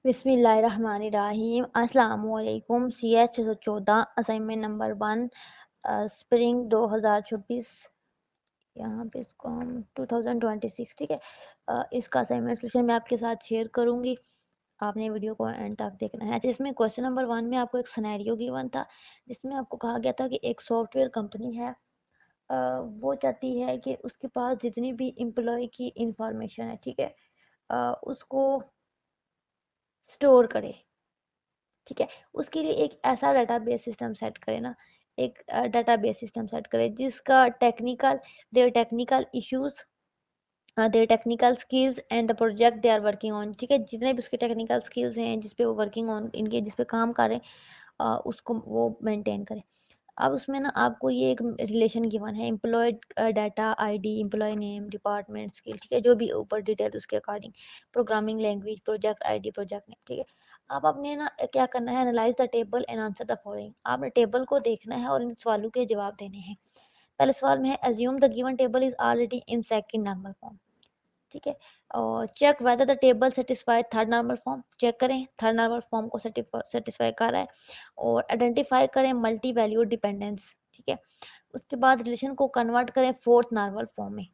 बिस्मिल्लाहिर्रहमानिर्रहीम। अस्सलामुअलैकुम। CH 614 assignment number 1 spring 2026। यहाँ पे इसको हम 2026, ठीक है। इसका असाइनमेंट सोल्यूशन मैं आपके साथ शेयर करूँगी। आपने वीडियो को एंड तक देखना है। जिसमें क्वेश्चन नंबर 1 में आपको एक सिनेरियो गिवन था, जिसमें आपको कहा गया था कि एक सॉफ्टवेयर कंपनी है, वो चाहती है कि उसके पास जितनी भी एम्प्लॉय की इंफॉर्मेशन है, ठीक है, उसको स्टोर करे, ठीक है। उसके लिए एक ऐसा डाटाबेस सिस्टम सेट करे ना, एक डाटाबेस सिस्टम सेट करे जिसका technical issues, their technical skills and the project they are working on, ठीक है। जितने भी उसके टेक्निकल स्किल्स हैं जिस पे वो वर्किंग ऑन, इनके जिस पे काम कर रहे हैं, उसको वो मेंटेन करें। अब उसमें ना आपको ये एक रिलेशन गिवन है, employ data ID, employ name, department skill, ठीक है, जो भी ऊपर डिटेल उसके according, programming language, project ID, project name, ठीक है। अब आपने ना क्या करना है, analyse the table and answer the following. आपने टेबल को देखना है और इन सवालों के जवाब देने हैं। पहले सवाल में है, assume the given table is already in second normal form, ठीक है। और check whether the table satisfy third normal form, check करें थर्ड नॉर्मल फॉर्म को सेटिस्फाई कर रहा है। और आइडेंटिफाई करें मल्टी वैल्यू डिपेंडेंस, ठीक है। उसके बाद रिलेशन को कन्वर्ट करें फोर्थ नॉर्मल फॉर्म में।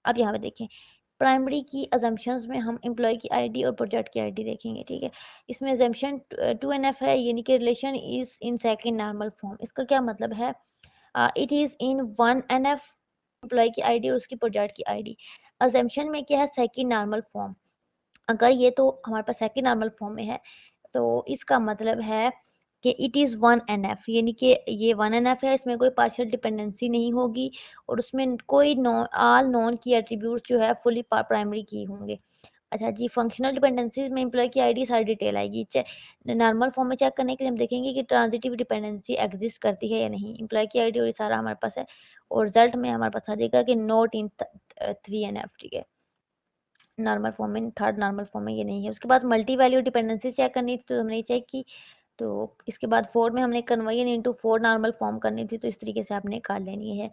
अब यहाँ पे देखें, प्राइमरी की अजम्पशंस में हम एम्प्लॉय की आईडी और प्रोजेक्ट की आईडी देखेंगे, ठीक है। इसमें अजम्पशन 2NF है, यानी कि relation is in second normal form. इसका क्या मतलब है, it is in 1NF, employ की आईडी और उसकी प्रोजेक्ट की आईडी। अजम्पशन में क्या है, सेकंड नॉर्मल फॉर्म। अगर ये तो हमारे पास सेकंड नॉर्मल फॉर्म में है, तो इसका मतलब है कि इट इज़ 1NF, यानी कि ये 1NF है, इसमें कोई पार्शियल डिपेंडेंसी नहीं होगी और उसमें कोई ऑल नॉन की एट्रीब्यूट जो है फुली प्राइमरी की होंगे। अच्छा जी, फंक्शनल डिपेंडेंसीज में एम्प्लॉय की आईडी सारी डिटेल आएगी। नॉर्मल फॉर्म में चेक करने के लिए हम देखेंगे कि ट्रांजिटिव डिपेंडेंसी एग्जिस्ट करती है या नहीं। एम्प्लॉय की आईडी और ये सारा हमारे पास है, और रिजल्ट में हमारे पास आ जाएगा कि नॉट इन 3NF, ठीक है। नॉर्मल फॉर्म में, थर्ड नॉर्मल फॉर्म में ये नहीं है। उसके बाद मल्टी वैल्यू डिपेंडेंसी चेक करनी थी, तो हमने चेक की। तो इसके बाद फोर में हमने conversion into four normal form करनी थी, तो इस तरीके से आपने कर लेनी है।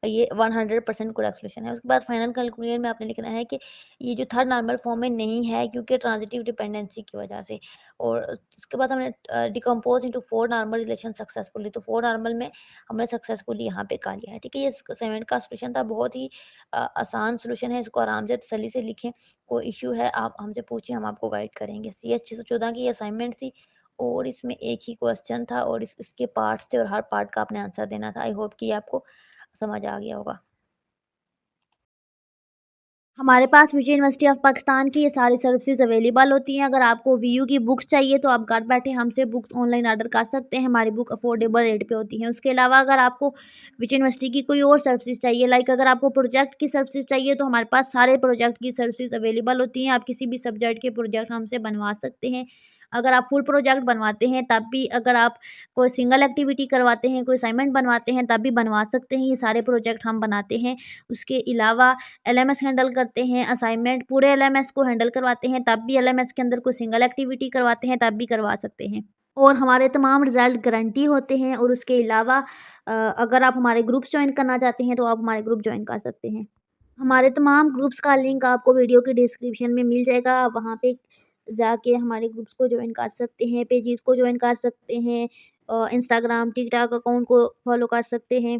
ये 100% करेक्ट सॉल्यूशन है। उसके बाद फाइनल कैलकुलेशन में आपने लिखना है कि ये जो थर्ड नॉर्मल फॉर्म में नहीं है क्योंकि ट्रांजिटिव डिपेंडेंसी की वजह से। और उसके बाद हमने decompose into four normal relation successfully, तो फोर नॉर्मल में हमने सक्सेसफुली यहाँ पे कर लिया है, ठीक है। ये असाइनमेंट का सॉल्यूशन था, बहुत ही आसान सॉल्यूशन है। इसको आराम से तसल्ली से लिखें, कोई इश्यू है आप हमसे पूछें, हम आपको गाइड करेंगे। CH 614 की असाइनमेंट थी और इसमें एक ही क्वेश्चन था और इसके पार्ट्स थे और हर पार्ट का आपने आंसर देना था। आई होप कि आपको समझ आ गया होगा। हमारे पास विजय यूनिवर्सिटी ऑफ पाकिस्तान की ये सारी सर्विसेज अवेलेबल होती हैं। अगर आपको वीयू की बुक्स चाहिए तो आप घर बैठे हमसे बुक्स ऑनलाइन ऑर्डर कर सकते हैं। हमारी बुक अफोर्डेबल रेट पे होती हैं। उसके अलावा अगर आपको विजय यूनिवर्सिटी की कोई और सर्विसेज चाहिए, लाइक अगर आपको प्रोजेक्ट की सर्विसेज चाहिए, तो हमारे पास सारे प्रोजेक्ट की सर्विसेज अवेलेबल होती हैं। आप किसी भी सब्जेक्ट के प्रोजेक्ट हमसे बनवा सकते हैं। अगर आप फुल प्रोजेक्ट बनवाते हैं तब भी, अगर आप कोई सिंगल एक्टिविटी करवाते हैं, कोई असाइनमेंट बनवाते हैं, तब भी बनवा सकते हैं। ये सारे प्रोजेक्ट हम बनाते हैं। उसके अलावा LMS हैंडल करते हैं, असाइनमेंट पूरे LMS को हैंडल करवाते हैं, तब भी LMS के अंदर कोई सिंगल एक्टिविटी करवाते हैं, तब भी करवा सकते हैं। और हमारे तमाम रिज़ल्ट गारंटी होते हैं। और उसके अलावा अगर आप हमारे ग्रुप्स जॉइन करना चाहते हैं, तो आप हमारे ग्रुप जॉइन कर सकते हैं। हमारे तमाम ग्रुप्स का लिंक आपको वीडियो के डिस्क्रिप्शन में मिल जाएगा। आप वहाँ पे जाके हमारे ग्रुप्स को जॉइन कर सकते हैं, पेजेस को जॉइन कर सकते हैं, इंस्टाग्राम, टिकटॉक अकाउंट को फॉलो कर सकते हैं।